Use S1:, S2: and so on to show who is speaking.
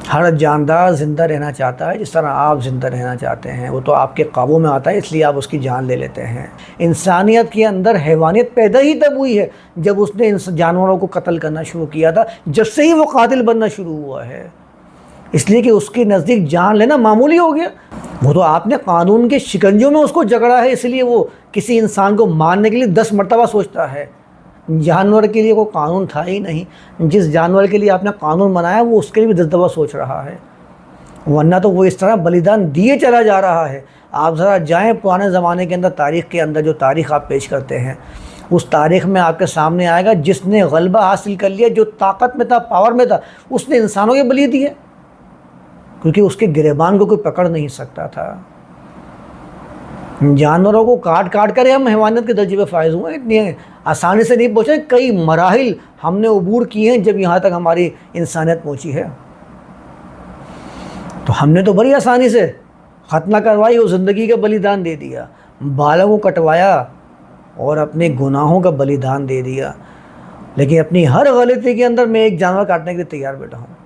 S1: हर जानदार ज़िंदा रहना चाहता है जिस तरह आप ज़िंदा रहना चाहते हैं। वो तो आपके काबू में आता है, इसलिए आप उसकी जान ले लेते हैं। इंसानियत के अंदर हैवानियत पैदा ही तब हुई है जब उसने इन जानवरों को कत्ल करना शुरू किया था। जब से ही वो कातिल बनना शुरू हुआ है, इसलिए कि उसके नज़दीक जान लेना मामूली हो गया। वो तो आपने कानून के शिकंजों में उसको जकड़ा है, इसलिए वो किसी इंसान को मारने के लिए 10 मरतबा सोचता है। जानवर के लिए कोई कानून था ही नहीं। जिस जानवर के लिए आपने कानून बनाया वो उसके लिए भी 10 दफ़ा सोच रहा है, वरना तो वो इस तरह बलिदान दिए चला जा रहा है। आप ज़रा जाएं पुराने ज़माने के अंदर, तारीख़ के अंदर जो तारीख़ आप पेश करते हैं, उस तारीख़ में आपके सामने आएगा जिसने गलबा हासिल कर लिया, जो ताकत में था, पावर में था, उसने इंसानों के बलि दिए, क्योंकि उसके गिरेबान को कोई पकड़ नहीं सकता था। जानवरों को काट काट कर हम हैवानियत के दर्जे पे फायज हुए। इतनी आसानी से नहीं पहुँचे, कई मराहिल हमने अबूर किए हैं जब यहाँ तक हमारी इंसानियत पहुँची है। तो हमने तो बड़ी आसानी से खतना करवाई और ज़िंदगी का बलिदान दे दिया, बालों को कटवाया और अपने गुनाहों का बलिदान दे दिया। लेकिन अपनी हर गलती के अंदर मैं एक जानवर काटने के लिए तैयार बैठा हूँ।